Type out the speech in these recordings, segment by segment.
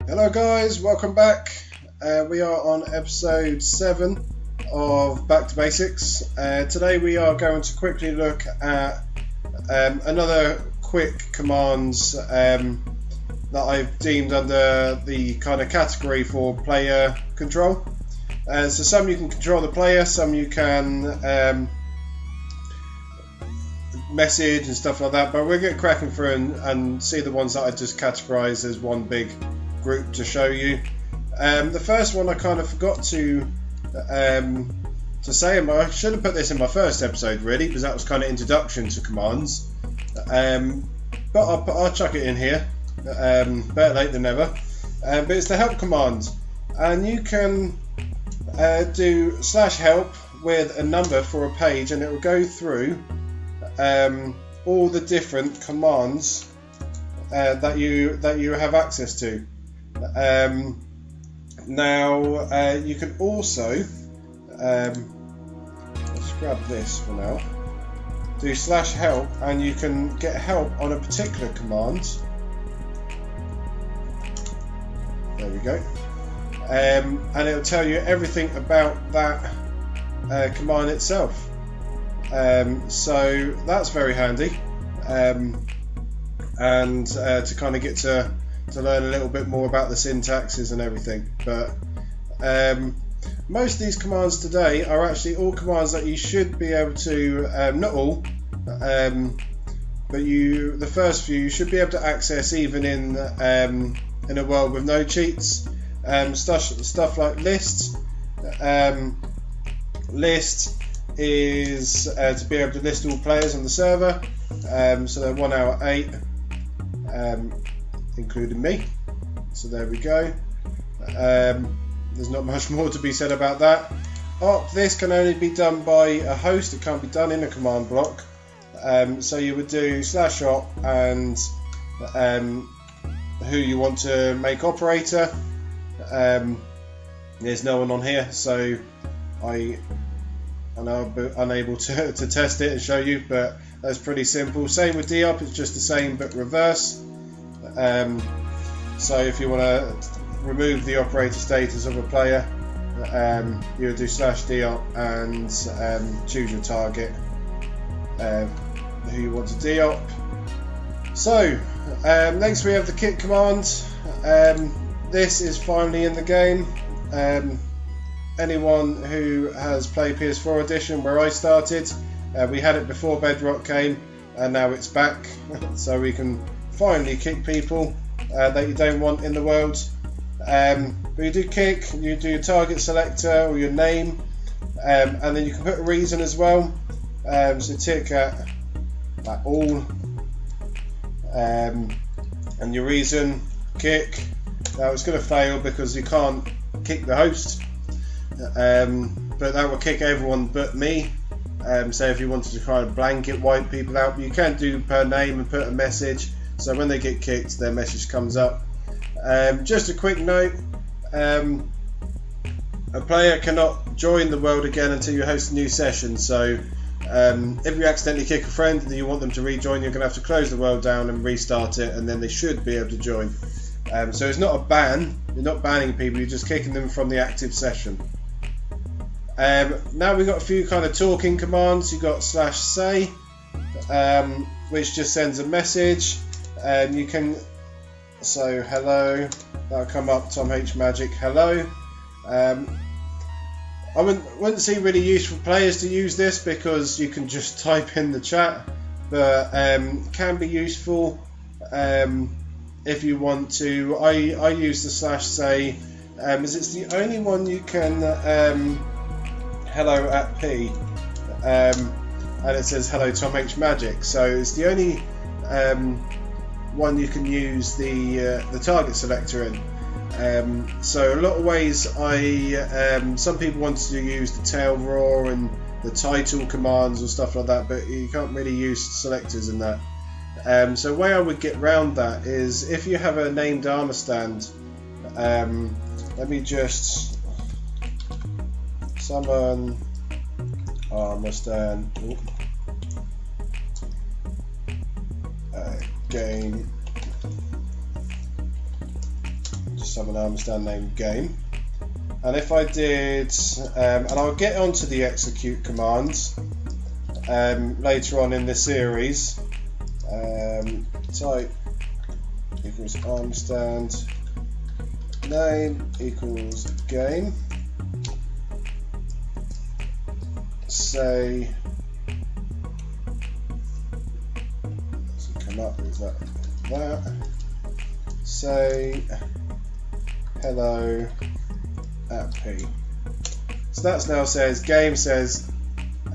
Hello guys, welcome back. We are on episode 7 of Back to Basics. Today we are going to quickly look at another quick commands that I've deemed under the kind of category for player control. So some you can control the player, some you can message and stuff like that, but we'll get cracking through and see the ones that I just categorised as one big group to show you. The first one I kind of forgot to say, I should have put this in my first episode really, because that was kind of introduction to commands, but I'll chuck it in here, better late than never. But it's the help command, and you can do /help with a number for a page, and it will go through all the different commands that you have access to. Now you can also let's grab this for now, do /help, and you can get help on a particular command. There we go. And it'll tell you everything about that command itself. So that's very handy, and to kind of get to learn a little bit more about the syntaxes and everything. But most of these commands today are actually all commands that you should be able to, not all, but the first few you should be able to access even in a world with no cheats. Stuff like list. List is to be able to list all players on the server, so they're 1 out of 8, including me, so there we go. There's not much more to be said about that. This can only be done by a host, it can't be done in a command block, so you would do /op and who you want to make operator. There's no one on here, so I'm unable to test it and show you, but that's pretty simple. Same with deop, it's just the same but reverse. So if you want to remove the operator status of a player, you would do /deop and choose your target, who you want to deop. So next we have the kick command. This is finally in the game. Anyone who has played PS4 edition where I started, we had it before Bedrock came, and now it's back. So we can finally kick people that you don't want in the world. But you do kick, you do your target selector or your name, and then you can put a reason as well. So tick at all, and your reason, kick. Now it's going to fail because you can't kick the host, but that will kick everyone but me. So if you wanted to kind of blanket wipe people out, you can do per name and put a message, so when they get kicked their message comes up. Just a quick note, a player cannot join the world again until you host a new session, so if you accidentally kick a friend and you want them to rejoin, you're going to have to close the world down and restart it, and then they should be able to join. So it's not a ban, you're not banning people, you're just kicking them from the active session. Now we've got a few kind of talking commands. You've got /say, which just sends a message. You can, so hello, that'll come up, Tomhmagic, hello. I wouldn't see really useful players to use this because you can just type in the chat, but can be useful if you want to. I use the /say as it's the only one you can hello at P, and it says hello Tomhmagic, so it's the only one you can use the target selector in. So a lot of ways some people want to use the tail roar and the title commands or stuff like that, but you can't really use selectors in that. So the way I would get around that is if you have a named armor stand, let me just summon armor stand game have an understand name game. And if I did, and I'll get onto the execute commands later on in the series. Type equals understand name equals game. Say, doesn't come up with that. Say hello at P. So that's now says game says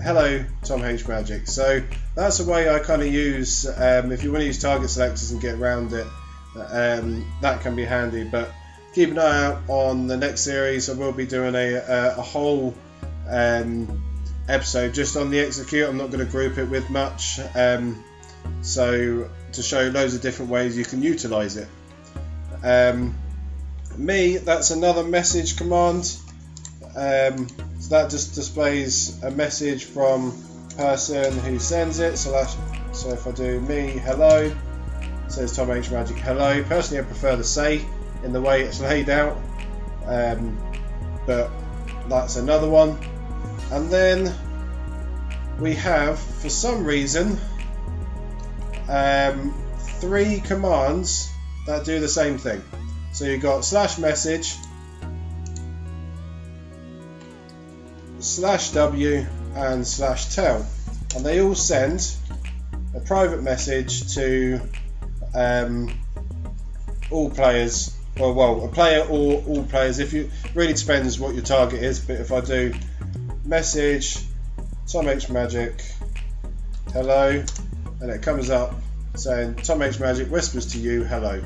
hello Tomhmagic. So that's a way I kind of use if you want to use target selectors and get around it. That can be handy, but keep an eye out on the next series. I will be doing a whole episode just on the execute. I'm not going to group it with much, so to show loads of different ways you can utilize it. That's another message command. So that just displays a message from person who sends it. So if I do me hello, it says Tomhmagic hello. Personally, I prefer the say in the way it's laid out, but that's another one. And then we have, for some reason, 3 commands that do the same thing. So you've got /message, /w, and /tell, and they all send a private message to all players. Well, a player or all players. If you really depends what your target is. But if I do message Tomhmagic hello, and it comes up saying Tomhmagic whispers to you hello.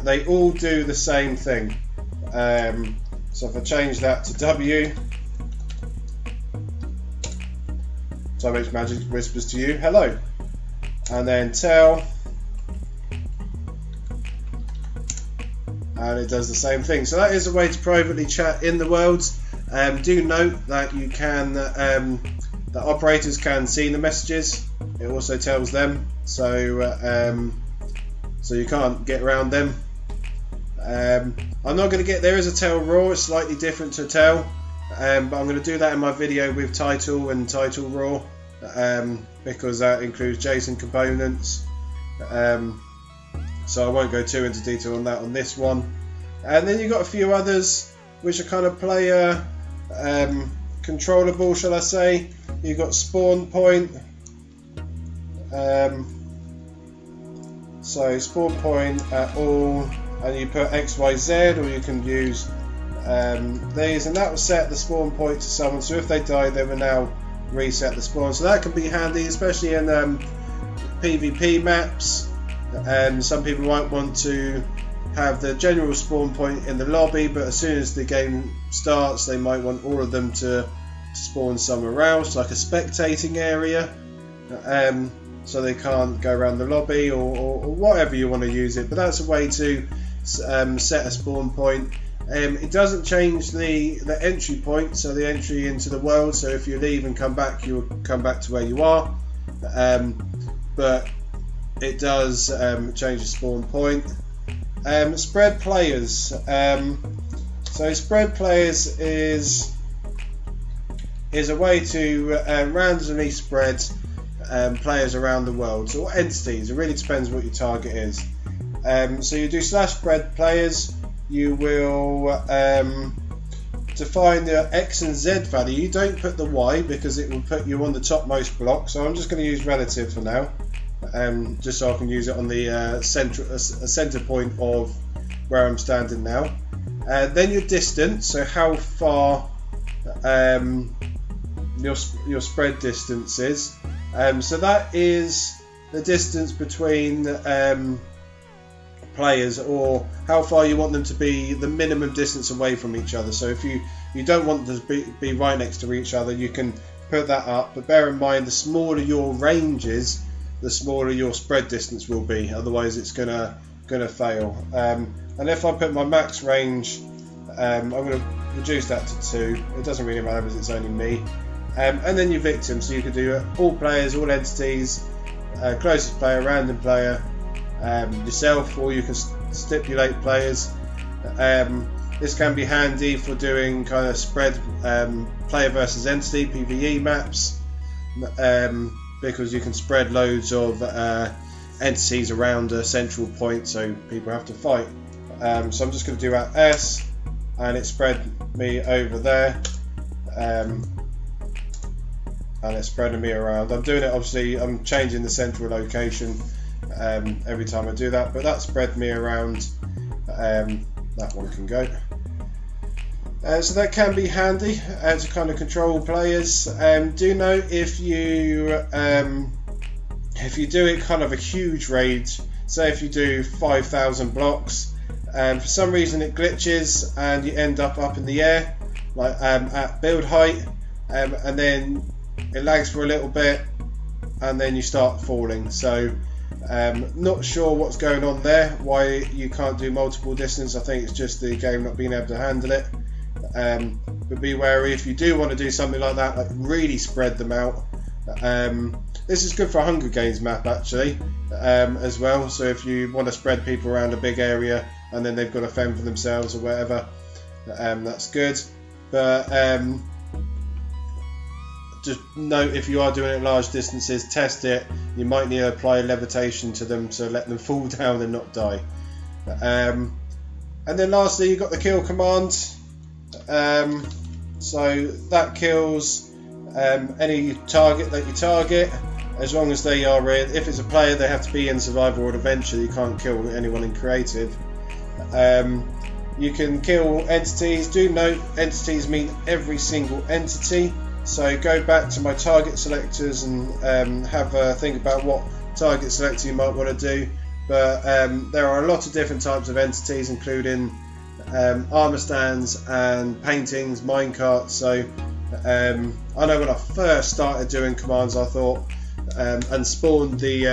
They all do the same thing. So if I change that to W, Tomhmagic whispers to you hello, and then tell, and it does the same thing. So that is a way to privately chat in the worlds. Do note that you can, that operators can see the messages. It also tells them, so you can't get around them. I'm not going to get, there is a tell raw, it's slightly different to tell, but I'm going to do that in my video with title and title raw, because that includes JSON components. So I won't go too into detail on that on this one. And then you've got a few others which are kind of player controllable, shall I say. You've got spawnpoint. So spawnpoint at all, and you put XYZ, or you can use these, and that will set the spawn point to someone. So if they die, they will now reset the spawn. So that can be handy, especially in PvP maps. Some people might want to have the general spawn point in the lobby, but as soon as the game starts, they might want all of them to spawn somewhere else, like a spectating area, so they can't go around the lobby, or whatever you want to use it. But that's a way to set a spawn point. It doesn't change the entry point, so the entry into the world. So if you leave and come back, you'll come back to where you are, but it does change the spawn point. Spread players. So spread players is a way to randomly spread players around the world, or entities. It really depends what your target is. So you do /spread players. You will define the X and Z value. You don't put the Y because it will put you on the topmost block. So I'm just going to use relative for now, just so I can use it on the center point of where I'm standing now. Then your distance, so how far your spread distance is. So that is the distance between players, or how far you want them to be, the minimum distance away from each other. So if you don't want them to be right next to each other, you can put that up, but bear in mind the smaller your range is, the smaller your spread distance will be, otherwise it's gonna fail. And if I put my max range, I'm going to reduce that to 2. It doesn't really matter because it's only me. And then your victim, so you could do all players, all entities, closest player, random player, yourself, or you can stipulate players. This can be handy for doing kind of spread player versus entity PvE maps, because you can spread loads of entities around a central point, so people have to fight. So I'm just going to do that S, and it spread me over there, and it's spreading me around. I'm doing it, obviously I'm changing the central location every time I do that, but that spread me around. That one can go. So that can be handy to kind of control players. Do note if you do it kind of a huge raid, say if you do 5,000 blocks, for some reason it glitches and you end up in the air, like at build height, and then it lags for a little bit and then you start falling. So not sure what's going on there, why you can't do multiple distance. I think it's just the game not being able to handle it. But be wary if you do want to do something like that, like really spread them out. This is good for a Hunger Games map actually, as well. So if you want to spread people around a big area and then they've got to fend for themselves or whatever, that's good. But just note, if you are doing it at large distances, test it. You might need to apply levitation to them to let them fall down and not die. And then lastly, you've got the kill command. So that kills any target that you target, as long as they are in. If it's a player, they have to be in survival or adventure. You can't kill anyone in creative. You can kill entities. Do note, entities mean every single entity. So go back to my target selectors and have a think about what target selector you might want to do. But there are a lot of different types of entities, including armor stands and paintings, minecarts. So I know when I first started doing commands, I thought and spawned the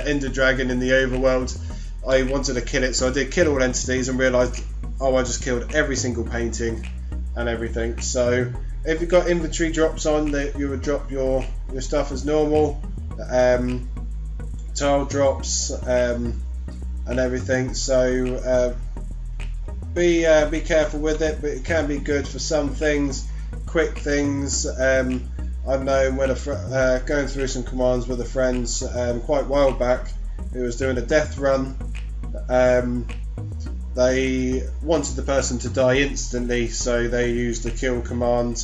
Ender Dragon in the overworld, I wanted to kill it, so I did kill all entities and realised, oh, I just killed every single painting and everything. So if you've got inventory drops on, that you would drop your stuff as normal, tile drops and everything. So be careful with it, but it can be good for some things, quick things. I've known when going through some commands with a friend quite a while back, who was doing a death run. They wanted the person to die instantly, so they used the kill command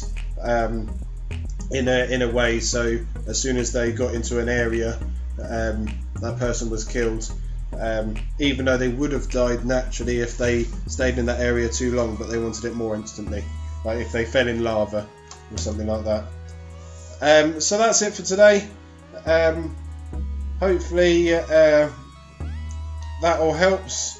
in a way, so as soon as they got into an area, that person was killed, even though they would have died naturally if they stayed in that area too long, but they wanted it more instantly, like if they fell in lava or something like that. So that's it for today. Hopefully that all helps,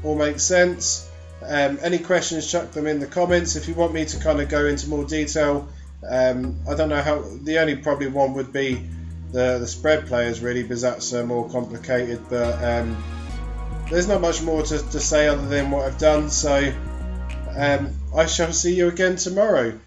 all makes sense. Any questions, chuck them in the comments. If you want me to kind of go into more detail, I don't know how. The only probably one would be the spread players, really, because that's more complicated. But there's not much more to say other than what I've done. So I shall see you again tomorrow.